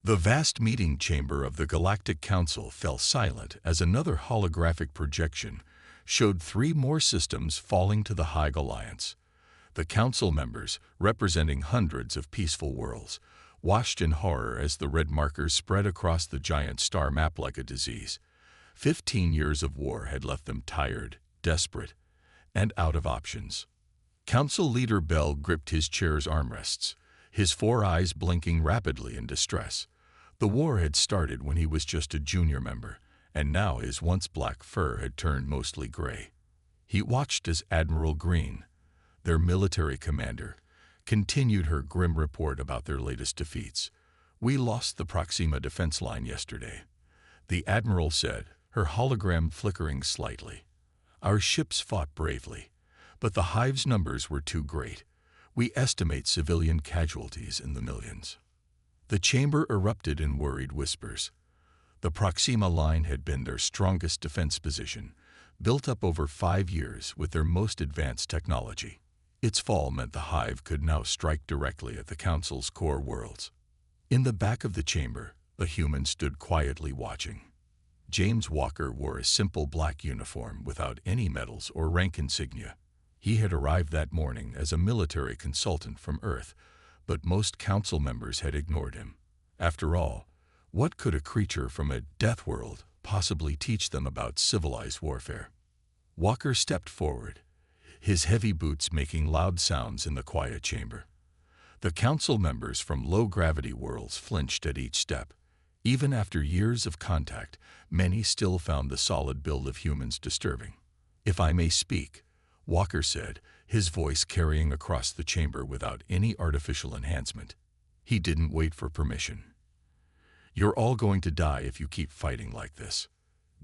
The vast meeting chamber of the Galactic Council fell silent as another holographic projection showed 3 more systems falling to the Hive Alliance. The council members, representing hundreds of peaceful worlds, watched in horror as the red markers spread across the giant star map like a disease. 15 years of war had left them tired, desperate, and out of options. Council leader Bell gripped his chair's armrests, his 4 eyes blinking rapidly in distress. The war had started when he was just a junior member, and now his once black fur had turned mostly gray. He watched as Admiral Green, their military commander, continued her grim report about their latest defeats. "We lost the Proxima defense line yesterday," the Admiral said, her hologram flickering slightly. "Our ships fought bravely, but the Hive's numbers were too great. We estimate civilian casualties in the millions." The chamber erupted in worried whispers. The Proxima line had been their strongest defense position, built up over 5 years with their most advanced technology. Its fall meant the Hive could now strike directly at the Council's core worlds. In the back of the chamber, a human stood quietly watching. James Walker wore a simple black uniform without any medals or rank insignia. He had arrived that morning as a military consultant from Earth, but most council members had ignored him. After all, what could a creature from a Deathworld possibly teach them about civilized warfare? Walker stepped forward, his heavy boots making loud sounds in the quiet chamber. The council members from low-gravity worlds flinched at each step. Even after years of contact, many still found the solid build of humans disturbing. "If I may speak," Walker said, his voice carrying across the chamber without any artificial enhancement. He didn't wait for permission. "You're all going to die if you keep fighting like this."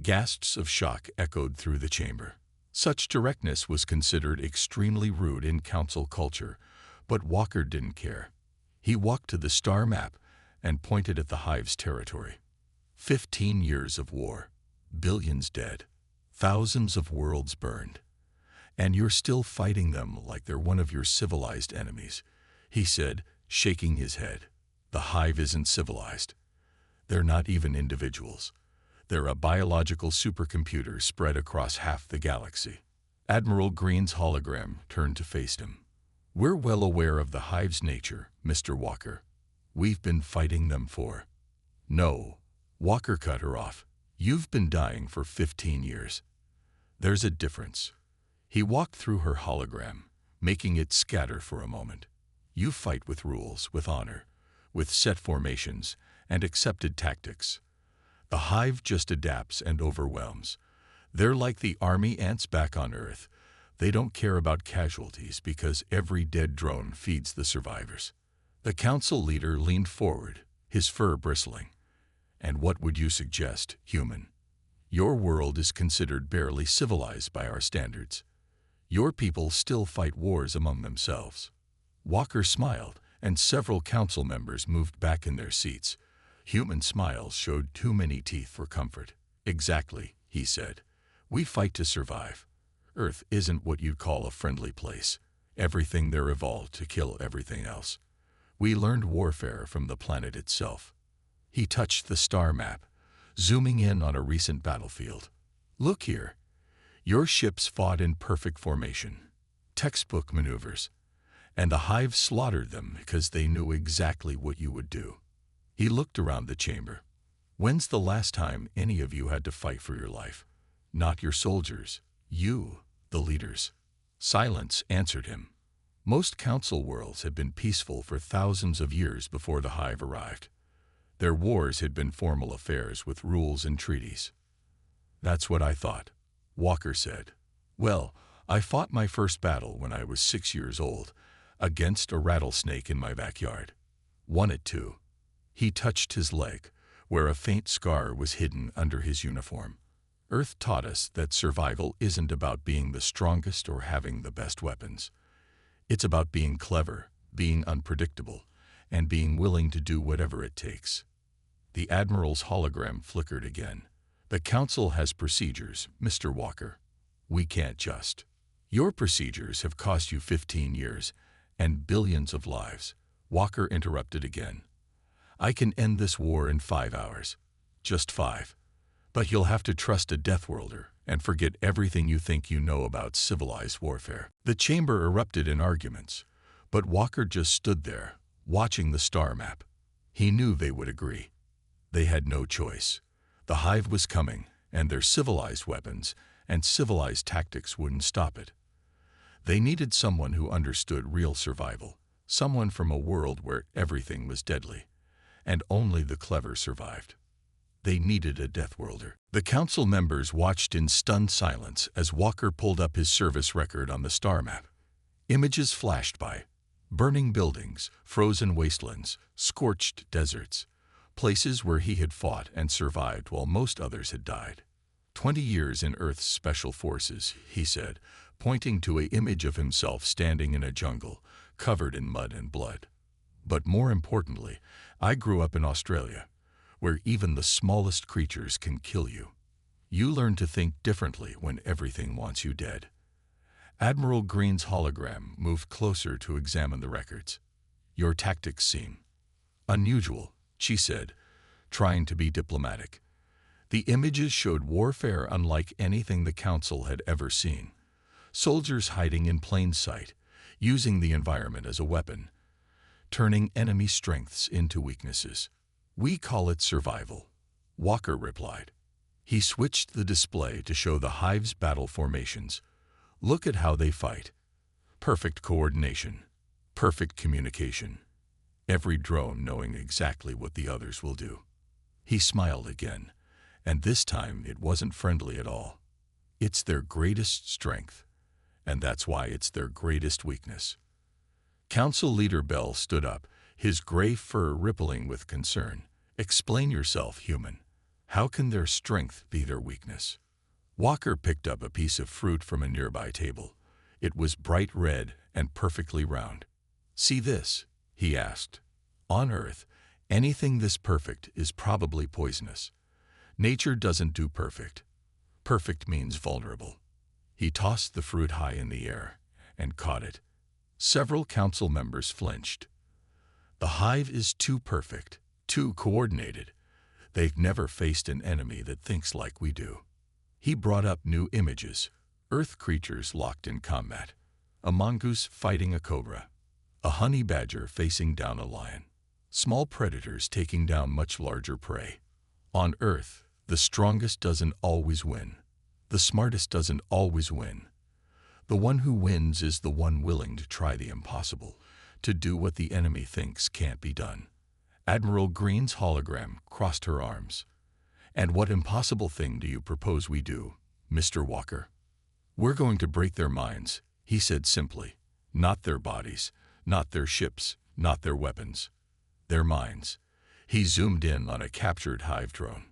Gasps of shock echoed through the chamber. Such directness was considered extremely rude in council culture, but Walker didn't care. He walked to the star map and pointed at the Hive's territory. 15 years of war, billions dead, thousands of worlds burned. "And you're still fighting them like they're one of your civilized enemies," he said, shaking his head. "The Hive isn't civilized. They're not even individuals. They're a biological supercomputer spread across half the galaxy." Admiral Green's hologram turned to face him. "We're well aware of the Hive's nature, Mr. Walker. We've been fighting them for—" "No," Walker cut her off. "You've been dying for 15 years. There's a difference." He walked through her hologram, making it scatter for a moment. "You fight with rules, with honor, with set formations and accepted tactics. The Hive just adapts and overwhelms. They're like the army ants back on Earth. They don't care about casualties because every dead drone feeds the survivors." The council leader leaned forward, his fur bristling. "And what would you suggest, human? Your world is considered barely civilized by our standards. Your people still fight wars among themselves." Walker smiled, and several council members moved back in their seats. Human smiles showed too many teeth for comfort. "Exactly," he said. "We fight to survive. Earth isn't what you'd call a friendly place. Everything there evolved to kill everything else. We learned warfare from the planet itself." He touched the star map, zooming in on a recent battlefield. "Look here. Your ships fought in perfect formation, textbook maneuvers, and the Hive slaughtered them because they knew exactly what you would do." He looked around the chamber. "When's the last time any of you had to fight for your life? Not your soldiers, you, the leaders." Silence answered him. Most council worlds had been peaceful for thousands of years before the Hive arrived. Their wars had been formal affairs with rules and treaties. "That's what I thought," Walker said. "Well, I fought my first battle when I was 6 years old, against a rattlesnake in my backyard. Won it too." He touched his leg, where a faint scar was hidden under his uniform. "Earth taught us that survival isn't about being the strongest or having the best weapons. It's about being clever, being unpredictable, and being willing to do whatever it takes." The Admiral's hologram flickered again. "The Council has procedures, Mr. Walker. We can't just—" "Your procedures have cost you 15 years and billions of lives," Walker interrupted again. I can end this war in 5 hours. Just 5. But you'll have to trust a Deathworlder and forget everything you think you know about civilized warfare. The chamber erupted in arguments, but Walker just stood there, watching the star map. He knew they would agree. They had no choice. The hive was coming, and their civilized weapons and civilized tactics wouldn't stop it. They needed someone who understood real survival, someone from a world where everything was deadly, and only the clever survived. They needed a Deathworlder. The council members watched in stunned silence as Walker pulled up his service record on the star map. Images flashed by. Burning buildings, frozen wastelands, scorched deserts, places where he had fought and survived while most others had died. 20 years in Earth's special forces, he said, pointing to an image of himself standing in a jungle, covered in mud and blood. But more importantly, I grew up in Australia, where even the smallest creatures can kill you. You learn to think differently when everything wants you dead. Admiral Green's hologram moved closer to examine the records. Your tactics seem unusual, she said, trying to be diplomatic. The images showed warfare unlike anything the Council had ever seen. Soldiers hiding in plain sight, using the environment as a weapon, turning enemy strengths into weaknesses. We call it survival, Walker replied. He switched the display to show the hive's battle formations. Look at how they fight. Perfect coordination, perfect communication. Every drone knowing exactly what the others will do. He smiled again, and this time it wasn't friendly at all. It's their greatest strength, and that's why it's their greatest weakness. Council Leader Bell stood up, his gray fur rippling with concern. Explain yourself, human. How can their strength be their weakness? Walker picked up a piece of fruit from a nearby table. It was bright red and perfectly round. See this? He asked. On Earth, anything this perfect is probably poisonous. Nature doesn't do perfect. Perfect means vulnerable. He tossed the fruit high in the air and caught it. Several council members flinched. The hive is too perfect, too coordinated. They've never faced an enemy that thinks like we do. He brought up new images. Earth creatures locked in combat. A mongoose fighting a cobra. A honey badger facing down a lion. Small predators taking down much larger prey. On Earth, the strongest doesn't always win. The smartest doesn't always win. The one who wins is the one willing to try the impossible, to do what the enemy thinks can't be done. Admiral Green's hologram crossed her arms. And what impossible thing do you propose we do, Mr. Walker? We're going to break their minds, he said simply. Not their bodies, not their ships, not their weapons. Their minds. He zoomed in on a captured hive drone.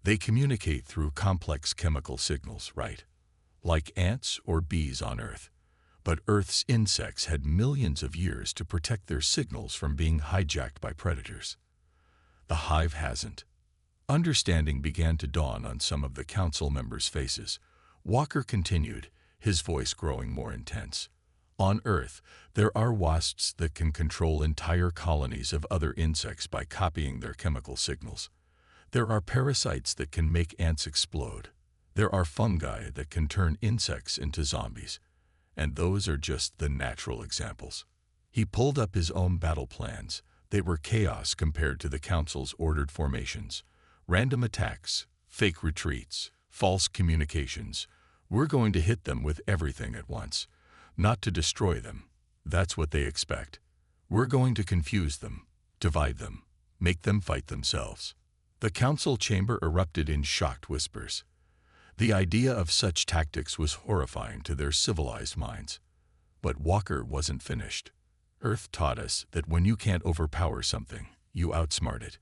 They communicate through complex chemical signals, right? Like ants or bees on Earth. But Earth's insects had millions of years to protect their signals from being hijacked by predators. The hive hasn't. Understanding began to dawn on some of the council members' faces. Walker continued, his voice growing more intense. On Earth, there are wasps that can control entire colonies of other insects by copying their chemical signals. There are parasites that can make ants explode. There are fungi that can turn insects into zombies. And those are just the natural examples. He pulled up his own battle plans. They were chaos compared to the Council's ordered formations. Random attacks, fake retreats, false communications. We're going to hit them with everything at once. Not to destroy them. That's what they expect. We're going to confuse them, divide them, make them fight themselves. The council chamber erupted in shocked whispers. The idea of such tactics was horrifying to their civilized minds. But Walker wasn't finished. Earth taught us that when you can't overpower something, you outsmart it.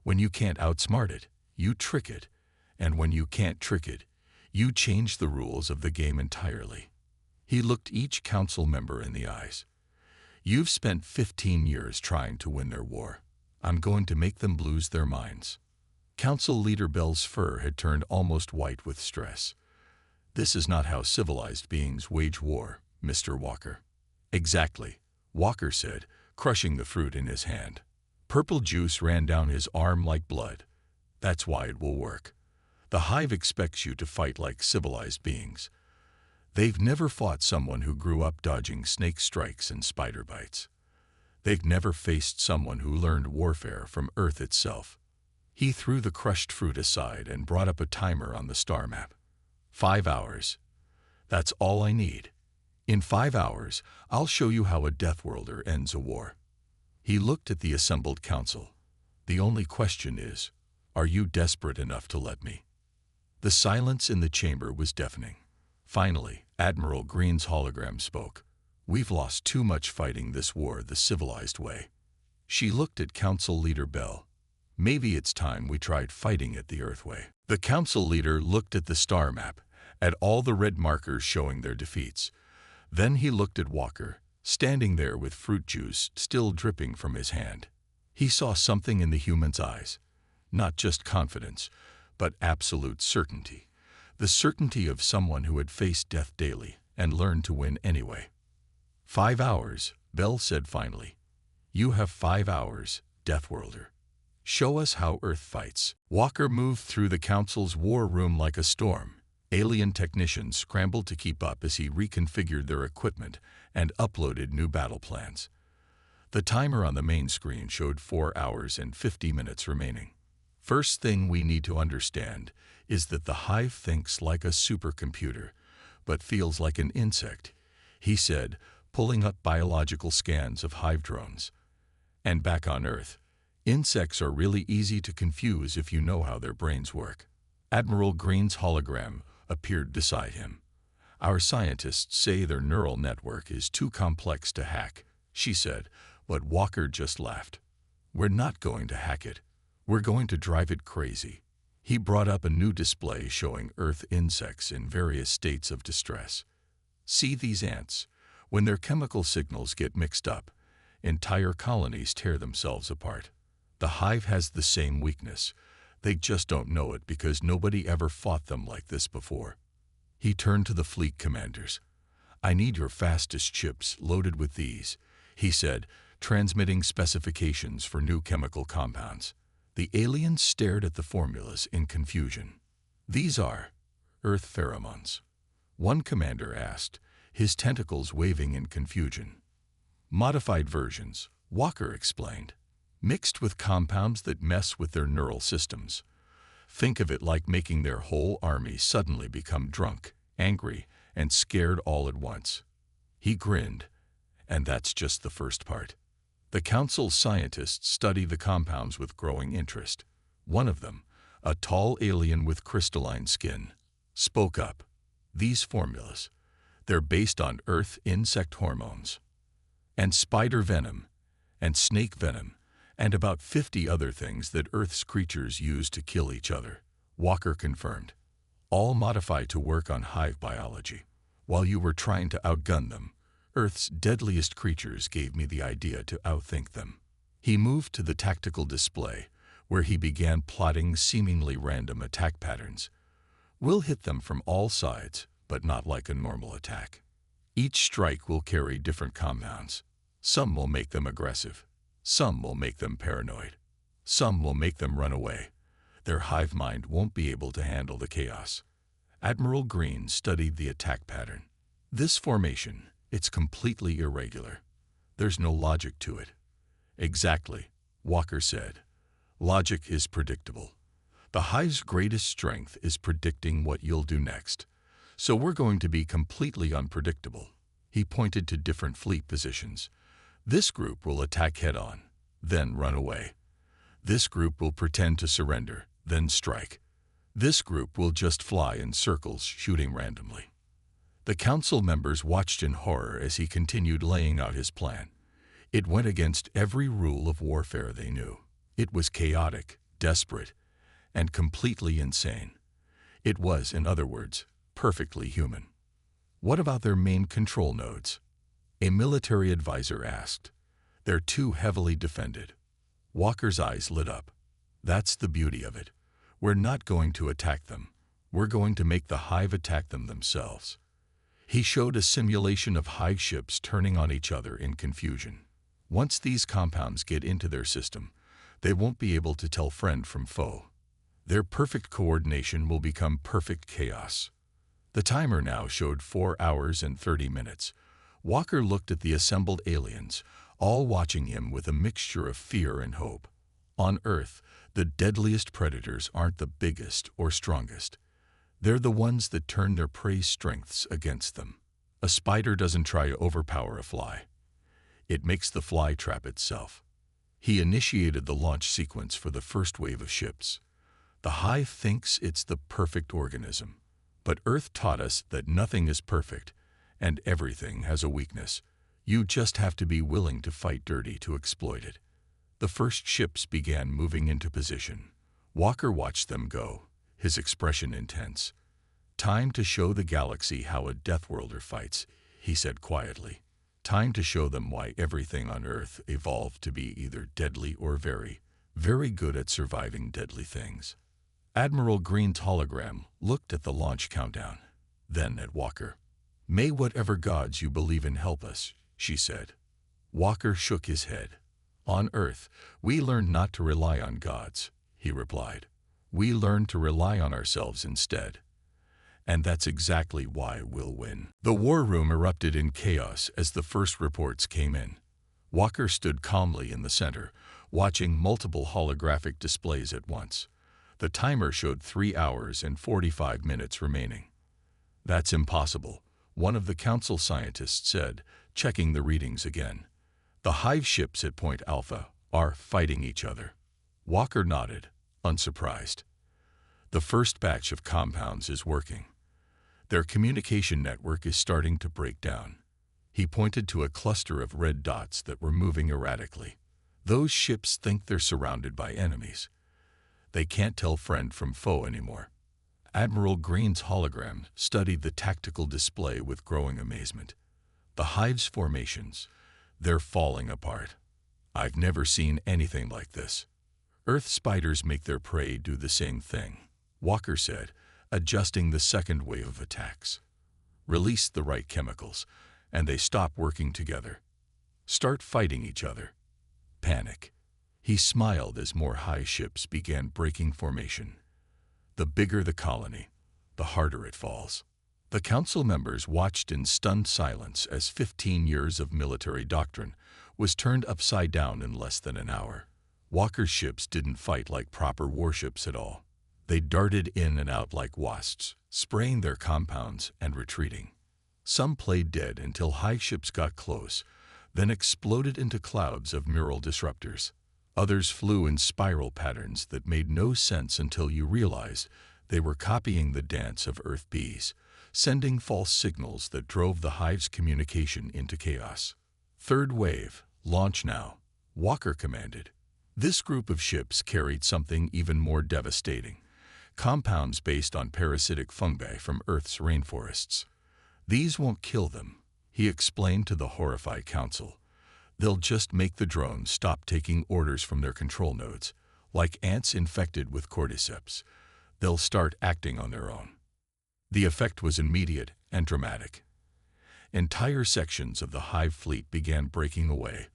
When you can't outsmart it, you trick it. And when you can't trick it, you change the rules of the game entirely. He looked each council member in the eyes. You've spent 15 years trying to win their war. I'm going to make them lose their minds. Council Leader Bell's fur had turned almost white with stress. This is not how civilized beings wage war, Mr. Walker. Exactly, Walker said, crushing the fruit in his hand. Purple juice ran down his arm like blood. That's why it will work. The hive expects you to fight like civilized beings. They've never fought someone who grew up dodging snake strikes and spider bites. They've never faced someone who learned warfare from Earth itself. He threw the crushed fruit aside and brought up a timer on the star map. 5 hours. That's all I need. In 5 hours, I'll show you how a Deathworlder ends a war. He looked at the assembled council. The only question is, are you desperate enough to let me? The silence in the chamber was deafening. Finally, Admiral Green's hologram spoke. We've lost too much fighting this war the civilized way. She looked at Council Leader Bell. Maybe it's time we tried fighting it the Earth way. The Council Leader looked at the star map, at all the red markers showing their defeats. Then he looked at Walker, standing there with fruit juice still dripping from his hand. He saw something in the human's eyes. Not just confidence, but absolute certainty. The certainty of someone who had faced death daily and learned to win anyway. 5 hours, Bell said finally. You have 5 hours, Deathworlder. Show us how Earth fights. Walker moved through the Council's war room like a storm. Alien technicians scrambled to keep up as he reconfigured their equipment and uploaded new battle plans. The timer on the main screen showed 4 hours and 50 minutes remaining. First thing we need to understand is that the hive thinks like a supercomputer, but feels like an insect, he said, pulling up biological scans of hive drones. And back on Earth, insects are really easy to confuse if you know how their brains work. Admiral Green's hologram appeared beside him. Our scientists say their neural network is too complex to hack, she said, but Walker just laughed. We're not going to hack it. We're going to drive it crazy. He brought up a new display showing Earth insects in various states of distress. See these ants? When their chemical signals get mixed up, entire colonies tear themselves apart. The hive has the same weakness. They just don't know it because nobody ever fought them like this before. He turned to the fleet commanders. I need your fastest ships loaded with these, he said, transmitting specifications for new chemical compounds. The aliens stared at the formulas in confusion. These are Earth pheromones. One commander asked, his tentacles waving in confusion. Modified versions, Walker explained, mixed with compounds that mess with their neural systems. Think of it like making their whole army suddenly become drunk, angry, and scared all at once. He grinned, and that's just the first part. The Council's scientists study the compounds with growing interest. One of them, a tall alien with crystalline skin, spoke up. These formulas, they're based on Earth insect hormones, and spider venom, and snake venom, and about 50 other things that Earth's creatures use to kill each other, Walker confirmed. All modified to work on hive biology. While you were trying to outgun them, Earth's deadliest creatures gave me the idea to outthink them. He moved to the tactical display, where he began plotting seemingly random attack patterns. We'll hit them from all sides, but not like a normal attack. Each strike will carry different compounds. Some will make them aggressive. Some will make them paranoid. Some will make them run away. Their hive mind won't be able to handle the chaos. Admiral Green studied the attack pattern. This formation, it's completely irregular. There's no logic to it. Exactly, Walker said. Logic is predictable. The hive's greatest strength is predicting what you'll do next. So we're going to be completely unpredictable. He pointed to different fleet positions. This group will attack head-on, then run away. This group will pretend to surrender, then strike. This group will just fly in circles, shooting randomly. The council members watched in horror as he continued laying out his plan. It went against every rule of warfare they knew. It was chaotic, desperate, and completely insane. It was, in other words, perfectly human. What about their main control nodes? A military advisor asked. They're too heavily defended. Walker's eyes lit up. That's the beauty of it. We're not going to attack them. We're going to make the hive attack them themselves. He showed a simulation of hive ships turning on each other in confusion. Once these compounds get into their system, They won't be able to tell friend from foe. Their perfect coordination will become perfect chaos. The timer now showed 4 hours and 30 minutes. Walker looked at the assembled aliens, all watching him with a mixture of fear and hope. On Earth, the deadliest predators aren't the biggest or strongest. They're the ones that turn their prey's strengths against them. A spider doesn't try to overpower a fly. It makes the fly trap itself. He initiated the launch sequence for the first wave of ships. The hive thinks it's the perfect organism. But Earth taught us that nothing is perfect, and everything has a weakness. You just have to be willing to fight dirty to exploit it. The first ships began moving into position. Walker watched them go, his expression intense. "Time to show the galaxy how a Deathworlder fights," he said quietly. "Time to show them why everything on Earth evolved to be either deadly or very, very good at surviving deadly things." Admiral Green's hologram looked at the launch countdown, then at Walker. "May whatever gods you believe in help us," she said. Walker shook his head. "On Earth, we learned not to rely on gods," he replied. "We learned to rely on ourselves instead. And that's exactly why we'll win." The war room erupted in chaos as the first reports came in. Walker stood calmly in the center, watching multiple holographic displays at once. The timer showed 3 hours and 45 minutes remaining. "That's impossible," one of the council scientists said, checking the readings again. "The hive ships at Point Alpha are fighting each other." Walker nodded, unsurprised. "The first batch of compounds is working. Their communication network is starting to break down." He pointed to a cluster of red dots that were moving erratically. "Those ships think they're surrounded by enemies. They can't tell friend from foe anymore." Admiral Green's hologram studied the tactical display with growing amazement. "The hive's formations, they're falling apart. I've never seen anything like this. Earth spiders make their prey do the same thing," Walker said, adjusting the second wave of attacks. "Release the right chemicals, and they stop working together. Start fighting each other. Panic." He smiled as more hive ships began breaking formation. "The bigger the colony, the harder it falls." The council members watched in stunned silence as 15 years of military doctrine was turned upside down in less than an hour. Walker's ships didn't fight like proper warships at all. They darted in and out like wasps, spraying their compounds and retreating. Some played dead until hive ships got close, then exploded into clouds of mural disruptors. Others flew in spiral patterns that made no sense until you realized they were copying the dance of Earth bees, sending false signals that drove the hive's communication into chaos. "Third wave, launch now," Walker commanded. This group of ships carried something even more devastating: compounds based on parasitic fungi from Earth's rainforests. "These won't kill them," he explained to the horrified council. "They'll just make the drones stop taking orders from their control nodes. Like ants infected with cordyceps, they'll start acting on their own." The effect was immediate and dramatic. Entire sections of the hive fleet began breaking away,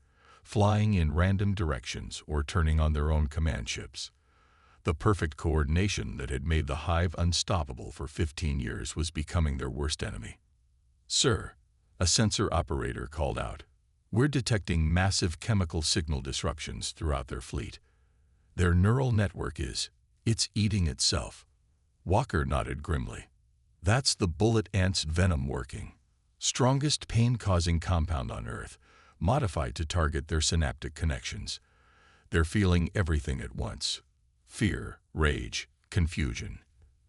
flying in random directions or turning on their own command ships. The perfect coordination that had made the hive unstoppable for 15 years was becoming their worst enemy. "Sir," a sensor operator called out, "we're detecting massive chemical signal disruptions throughout their fleet. Their neural network it's eating itself." Walker nodded grimly. "That's the bullet ant's venom working. Strongest pain-causing compound on Earth, modified to target their synaptic connections. They're feeling everything at once: fear, rage, confusion,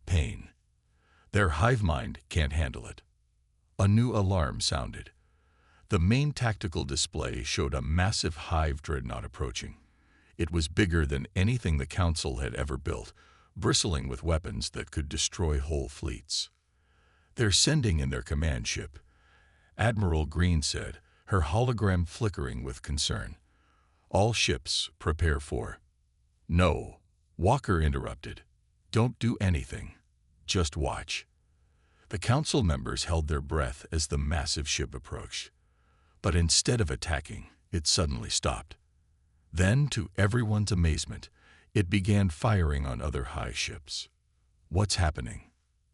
pain. Their hive mind can't handle it." A new alarm sounded. The main tactical display showed a massive hive dreadnought approaching. It was bigger than anything the council had ever built, bristling with weapons that could destroy whole fleets. "They're sending in their command ship," Admiral Green said, her hologram flickering with concern. "All ships, prepare for—" "No," Walker interrupted. "Don't do anything. Just watch." The council members held their breath as the massive ship approached. But instead of attacking, it suddenly stopped. Then, to everyone's amazement, it began firing on other Hive ships. "What's happening?"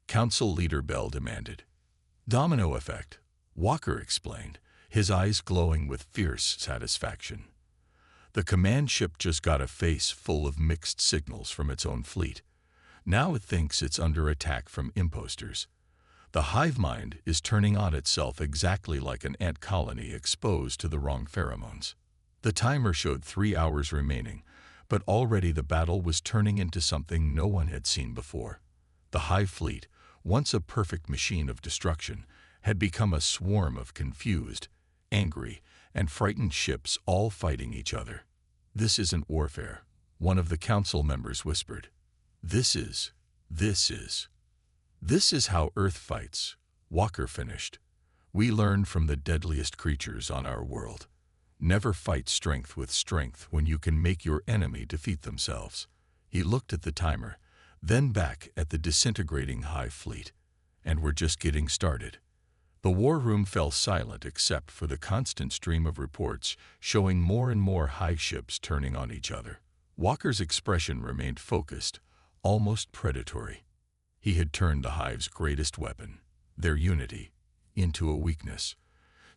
Council Leader Bell demanded. "Domino effect," Walker explained, his eyes glowing with fierce satisfaction. "The command ship just got a face full of mixed signals from its own fleet. Now it thinks it's under attack from imposters. The hive mind is turning on itself exactly like an ant colony exposed to the wrong pheromones." The timer showed 3 hours remaining, but already the battle was turning into something no one had seen before. The Hive fleet, once a perfect machine of destruction, had become a swarm of confused, angry, and frightened ships all fighting each other. "This isn't warfare," one of the council members whispered. This is how Earth fights," Walker finished. "We learned from the deadliest creatures on our world. Never fight strength with strength when you can make your enemy defeat themselves." He looked at the timer, then back at the disintegrating Hive fleet. "And we're just getting started." The war room fell silent except for the constant stream of reports showing more and more Hive ships turning on each other. Walker's expression remained focused, almost predatory. He had turned the Hive's greatest weapon, their unity, into a weakness,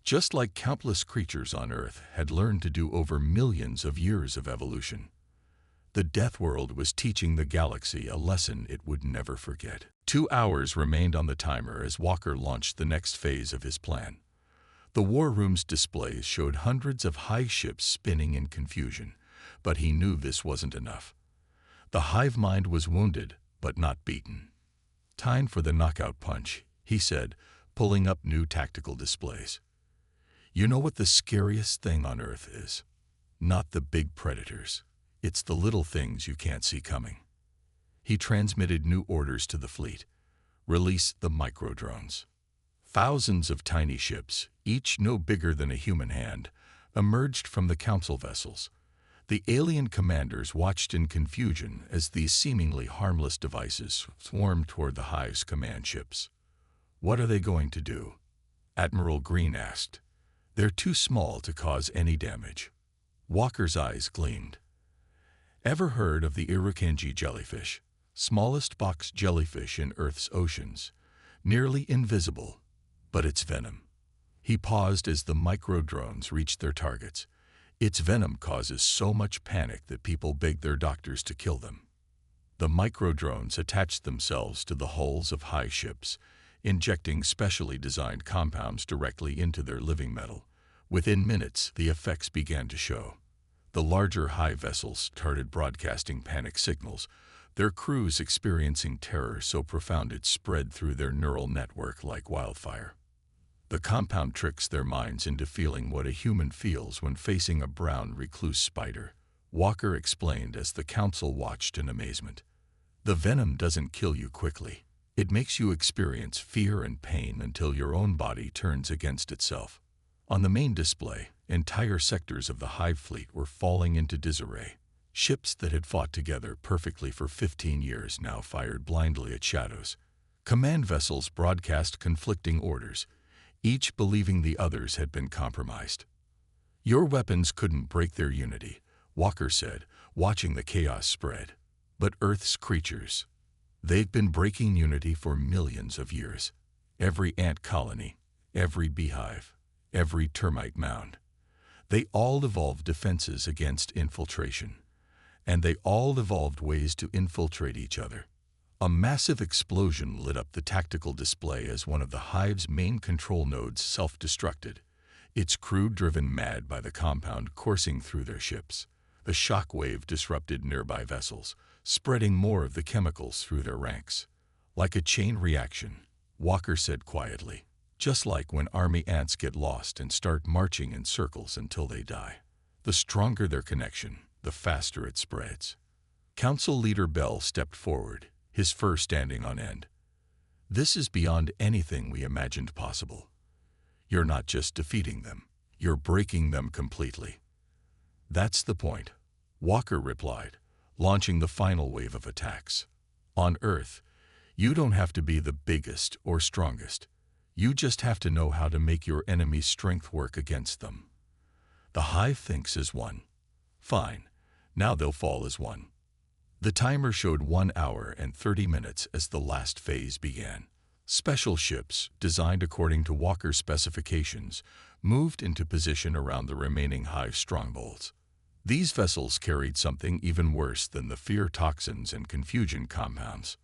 just like countless creatures on Earth had learned to do over millions of years of evolution. The Deathworld was teaching the galaxy a lesson it would never forget. 2 hours remained on the timer as Walker launched the next phase of his plan. The war room's displays showed hundreds of Hive ships spinning in confusion, but he knew this wasn't enough. The Hive mind was wounded, but not beaten. "Time for the knockout punch," he said, pulling up new tactical displays. "You know what the scariest thing on Earth is? Not the big predators. It's the little things you can't see coming." He transmitted new orders to the fleet. "Release the microdrones." Thousands of tiny ships, each no bigger than a human hand, emerged from the council vessels. The alien commanders watched in confusion as these seemingly harmless devices swarmed toward the Hive's command ships. "What are they going to do?" Admiral Green asked. "They're too small to cause any damage." Walker's eyes gleamed. "Ever heard of the Irukandji jellyfish? Smallest box jellyfish in Earth's oceans. Nearly invisible, but its venom." He paused as the microdrones reached their targets. "Its venom causes so much panic that people beg their doctors to kill them." The microdrones attached themselves to the hulls of Hive ships, injecting specially designed compounds directly into their living metal. Within minutes, the effects began to show. The larger Hive vessels started broadcasting panic signals, their crews experiencing terror so profound it spread through their neural network like wildfire. The compound tricks their minds into feeling what a human feels when facing a brown recluse spider, Walker explained as the council watched in amazement. "The venom doesn't kill you quickly. It makes you experience fear and pain until your own body turns against itself." On the main display, entire sectors of the Hive fleet were falling into disarray. Ships that had fought together perfectly for 15 years now fired blindly at shadows. Command vessels broadcast conflicting orders, each believing the others had been compromised. "Your weapons couldn't break their unity," Walker said, watching the chaos spread. "But Earth's creatures, they've been breaking unity for millions of years. Every ant colony, every beehive, every termite mound. They all evolved defenses against infiltration. And they all evolved ways to infiltrate each other." A massive explosion lit up the tactical display as one of the Hive's main control nodes self-destructed, its crew driven mad by the compound coursing through their ships. The shock wave disrupted nearby vessels, spreading more of the chemicals through their ranks. "Like a chain reaction," Walker said quietly. "Just like when army ants get lost and start marching in circles until they die. The stronger their connection, the faster it spreads." Council Leader Bell stepped forward, his fur standing on end. "This is beyond anything we imagined possible. You're not just defeating them, you're breaking them completely." "That's the point," Walker replied, launching the final wave of attacks. "On Earth, you don't have to be the biggest or strongest. You just have to know how to make your enemy's strength work against them. The Hive thinks as one. Fine. Now they'll fall as one. The timer showed 1 hour and 30 minutes as the last phase began. Special ships, designed according to Walker's specifications, moved into position around the remaining hive strongholds. These vessels carried something even worse than the fear toxins and confusion compounds.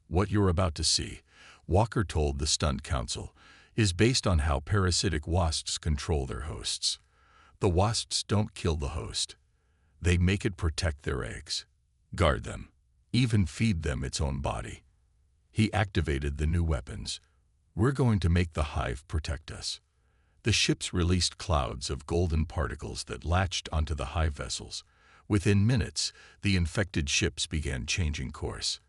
What you're about to see, Walker told the Stunt Council, is based on how parasitic wasps control their hosts. The wasps don't kill the host. They make it protect their eggs, guard them, even feed them its own body. He activated the new weapons. We're going to make the hive protect us. The ships released clouds of golden particles that latched onto the hive vessels. Within minutes, the infected ships began changing course.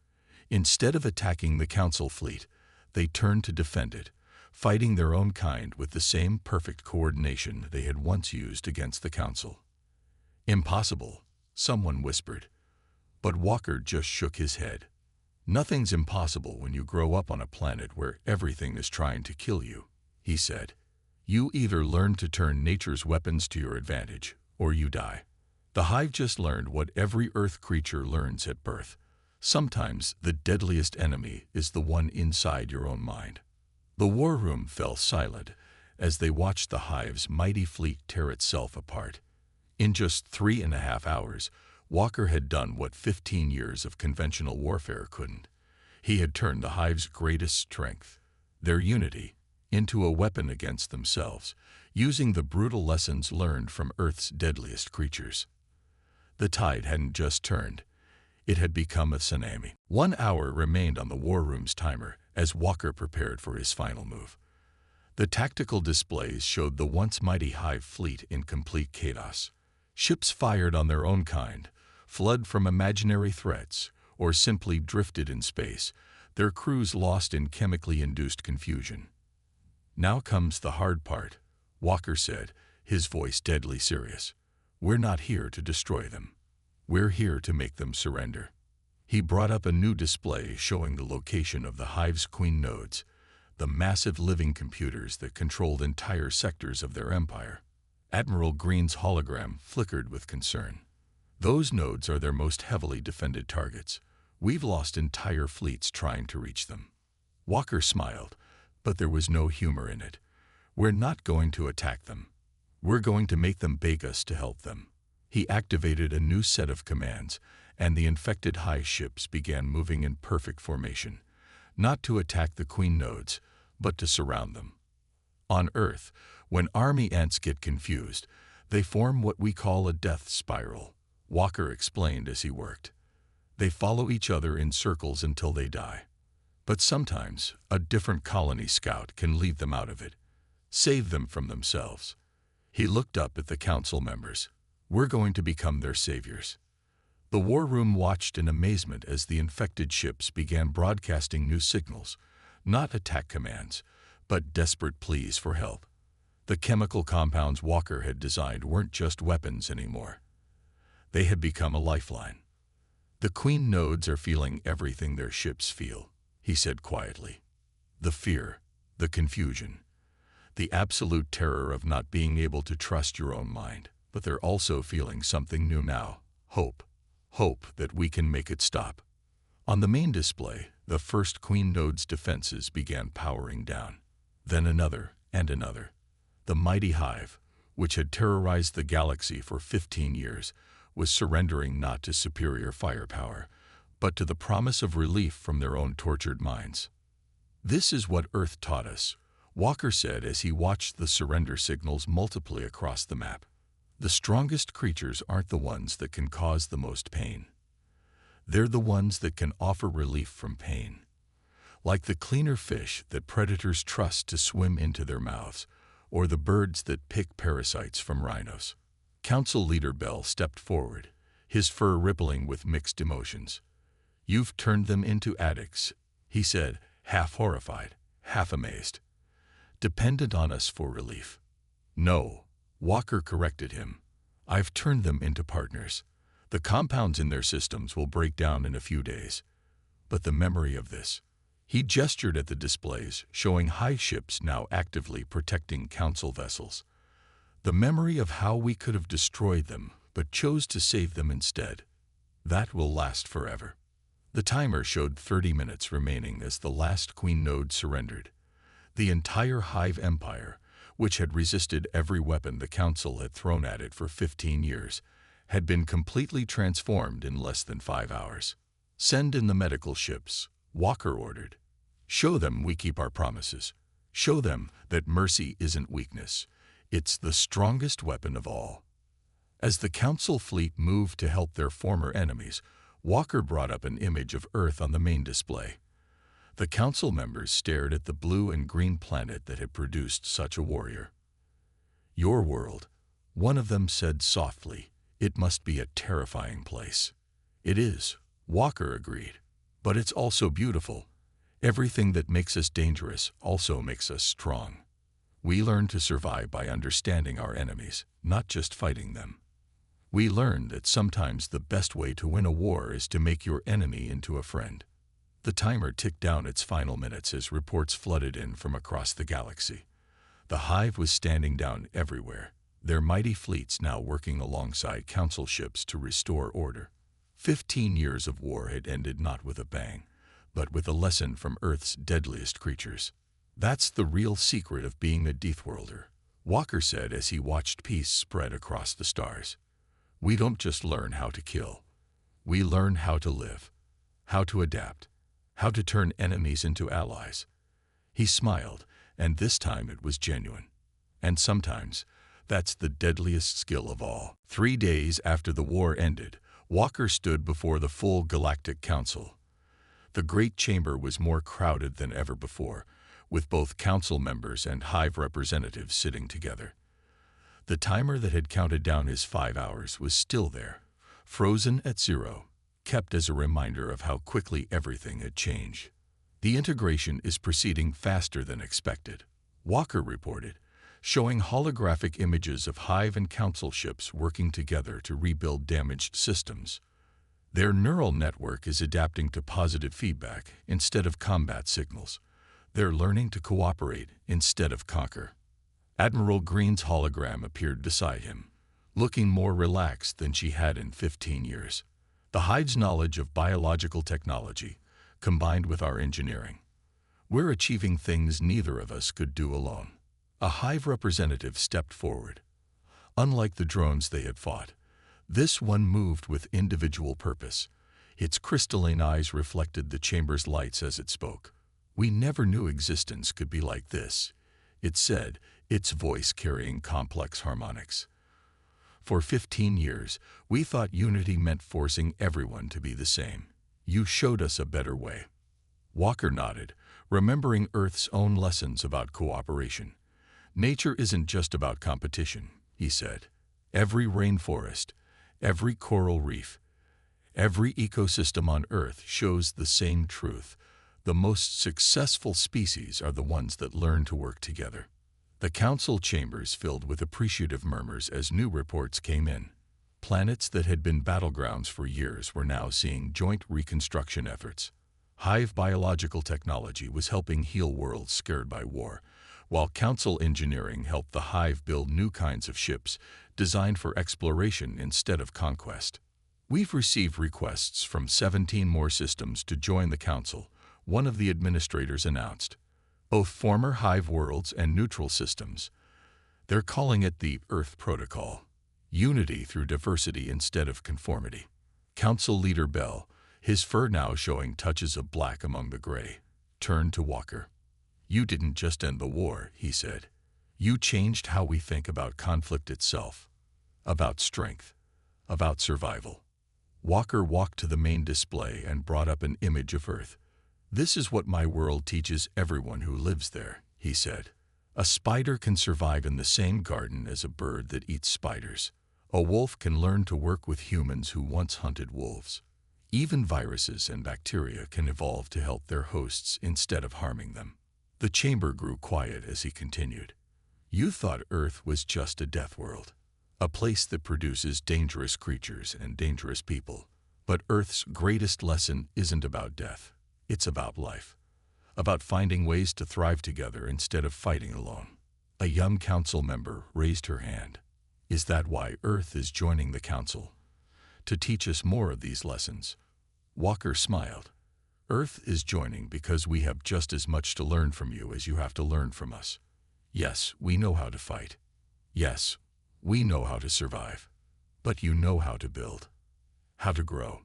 Instead of attacking the Council fleet, they turned to defend it, fighting their own kind with the same perfect coordination they had once used against the Council. Impossible, someone whispered. But Walker just shook his head. Nothing's impossible when you grow up on a planet where everything is trying to kill you, he said. You either learn to turn nature's weapons to your advantage, or you die. The hive just learned what every Earth creature learns at birth. Sometimes the deadliest enemy is the one inside your own mind. The war room fell silent as they watched the hive's mighty fleet tear itself apart. In just 3.5 hours, Walker had done what 15 years of conventional warfare couldn't. He had turned the hive's greatest strength, their unity, into a weapon against themselves, using the brutal lessons learned from Earth's deadliest creatures. The tide hadn't just turned. It had become a tsunami. 1 hour remained on the war room's timer as Walker prepared for his final move. The tactical displays showed the once mighty hive fleet in complete chaos. Ships fired on their own kind, fled from imaginary threats, or simply drifted in space, their crews lost in chemically induced confusion. Now comes the hard part, Walker said, his voice deadly serious. We're not here to destroy them. We're here to make them surrender. He brought up a new display showing the location of the hive's queen nodes, the massive living computers that controlled entire sectors of their empire. Admiral Green's hologram flickered with concern. Those nodes are their most heavily defended targets. We've lost entire fleets trying to reach them. Walker smiled, but there was no humor in it. We're not going to attack them. We're going to make them beg us to help them. He activated a new set of commands, and the infected hive ships began moving in perfect formation, not to attack the queen nodes, but to surround them. On Earth, when army ants get confused, they form what we call a death spiral, Walker explained as he worked. They follow each other in circles until they die. But sometimes, a different colony scout can lead them out of it, save them from themselves. He looked up at the council members. We're going to become their saviors. The war room watched in amazement as the infected ships began broadcasting new signals, not attack commands, but desperate pleas for help. The chemical compounds Walker had designed weren't just weapons anymore. They had become a lifeline. The queen nodes are feeling everything their ships feel, he said quietly. The fear, the confusion, the absolute terror of not being able to trust your own mind. But they're also feeling something new now, hope. Hope that we can make it stop. On the main display, the first queen node's defenses began powering down. Then another and another. The mighty hive, which had terrorized the galaxy for 15 years, was surrendering not to superior firepower, but to the promise of relief from their own tortured minds. This is what Earth taught us, Walker said as he watched the surrender signals multiply across the map. The strongest creatures aren't the ones that can cause the most pain. They're the ones that can offer relief from pain. Like the cleaner fish that predators trust to swim into their mouths, or the birds that pick parasites from rhinos. Council Leader Bell stepped forward, his fur rippling with mixed emotions. You've turned them into addicts, he said, half horrified, half amazed. Dependent on us for relief. No. Walker corrected him. I've turned them into partners. The compounds in their systems will break down in a few days. But the memory of this. He gestured at the displays, showing hive ships now actively protecting council vessels. The memory of how we could have destroyed them, but chose to save them instead. That will last forever. The timer showed 30 minutes remaining as the last queen node surrendered. The entire Hive Empire, which had resisted every weapon the Council had thrown at it for 15 years, had been completely transformed in less than 5 hours. "Send in the medical ships," Walker ordered. "Show them we keep our promises. Show them that mercy isn't weakness. It's the strongest weapon of all." As the Council fleet moved to help their former enemies, Walker brought up an image of Earth on the main display. The Council members stared at the blue and green planet that had produced such a warrior. "Your world," one of them said softly. "It must be a terrifying place." "It is," Walker agreed. "But it's also beautiful. Everything that makes us dangerous also makes us strong. We learn to survive by understanding our enemies, not just fighting them. We learn that sometimes the best way to win a war is to make your enemy into a friend." The timer ticked down its final minutes as reports flooded in from across the galaxy. The Hive was standing down everywhere, their mighty fleets now working alongside Council ships to restore order. 15 years of war had ended not with a bang, but with a lesson from Earth's deadliest creatures. "That's the real secret of being a Deathworlder," Walker said as he watched peace spread across the stars. "We don't just learn how to kill. We learn how to live, how to adapt, how to turn enemies into allies." He smiled, and this time it was genuine. And sometimes, that's the deadliest skill of all. 3 days after the war ended, Walker stood before the full Galactic Council. The Great Chamber was more crowded than ever before, with both Council members and Hive representatives sitting together. The timer that had counted down his 5 hours was still there, frozen at 0, kept as a reminder of how quickly everything had changed. "The integration is proceeding faster than expected," Walker reported, showing holographic images of Hive and Council ships working together to rebuild damaged systems. "Their neural network is adapting to positive feedback instead of combat signals. They're learning to cooperate instead of conquer." Admiral Green's hologram appeared beside him, looking more relaxed than she had in 15 years. "The Hive's knowledge of biological technology, combined with our engineering. We're achieving things neither of us could do alone." A Hive representative stepped forward. Unlike the drones they had fought, this one moved with individual purpose. Its crystalline eyes reflected the chamber's lights as it spoke. "We never knew existence could be like this," it said, its voice carrying complex harmonics. "For 15 years, we thought unity meant forcing everyone to be the same. You showed us a better way." Walker nodded, remembering Earth's own lessons about cooperation. "Nature isn't just about competition," he said. "Every rainforest, every coral reef, every ecosystem on Earth shows the same truth. The most successful species are the ones that learn to work together." The Council chambers filled with appreciative murmurs as new reports came in. Planets that had been battlegrounds for years were now seeing joint reconstruction efforts. Hive biological technology was helping heal worlds scared by war, while Council engineering helped the Hive build new kinds of ships designed for exploration instead of conquest. "We've received requests from 17 more systems to join the Council," one of the administrators announced. "Both former Hive worlds and neutral systems. They're calling it the Earth Protocol. Unity through diversity instead of conformity." Council leader Bell, his fur now showing touches of black among the gray, turned to Walker. "You didn't just end the war," he said. "You changed how we think about conflict itself, about strength, about survival." Walker walked to the main display and brought up an image of Earth. "This is what my world teaches everyone who lives there," he said. "A spider can survive in the same garden as a bird that eats spiders. A wolf can learn to work with humans who once hunted wolves. Even viruses and bacteria can evolve to help their hosts instead of harming them." The chamber grew quiet as he continued. "You thought Earth was just a death world, a place that produces dangerous creatures and dangerous people. But Earth's greatest lesson isn't about death. It's about life, about finding ways to thrive together instead of fighting alone." A young council member raised her hand. Is that why Earth is joining the Council? To teach us more of these lessons. Walker smiled. Earth is joining because we have just as much to learn from you as you have to learn from us. Yes, we know how to fight. Yes, we know how to survive. But you know how to build, how to grow,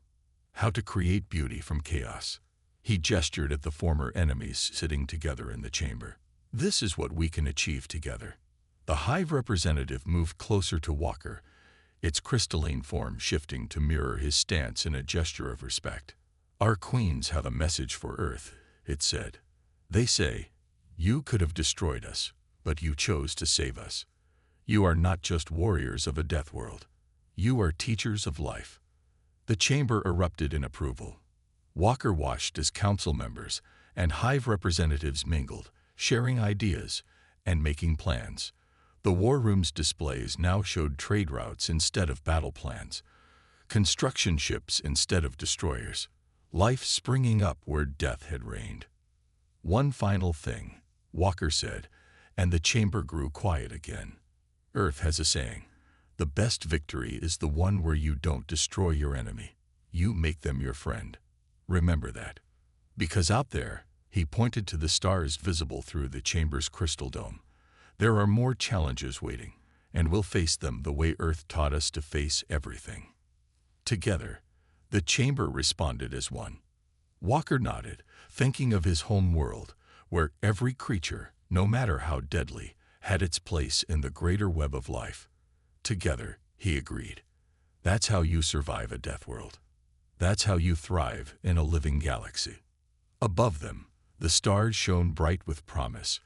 how to create beauty from chaos. He gestured at the former enemies sitting together in the chamber. This is what we can achieve together. The Hive representative moved closer to Walker, its crystalline form shifting to mirror his stance in a gesture of respect. Our queens have a message for Earth, it said. They say, you could have destroyed us, but you chose to save us. You are not just warriors of a death world. You are teachers of life. The chamber erupted in approval. Walker watched as council members and Hive representatives mingled, sharing ideas and making plans. The war room's displays now showed trade routes instead of battle plans, construction ships instead of destroyers, life springing up where death had reigned. One final thing, Walker said, and the chamber grew quiet again. Earth has a saying, the best victory is the one where you don't destroy your enemy. You make them your friend. Remember that. Because out there, he pointed to the stars visible through the chamber's crystal dome. There are more challenges waiting, and we'll face them the way Earth taught us to face everything. Together, the chamber responded as one. Walker nodded, thinking of his home world, where every creature, no matter how deadly, had its place in the greater web of life. Together, he agreed. That's how you survive a death world. That's how you thrive in a living galaxy. Above them, the stars shone bright with promise,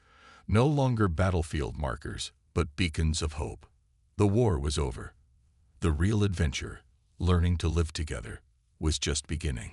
no longer battlefield markers, but beacons of hope. The war was over. The real adventure, learning to live together, was just beginning.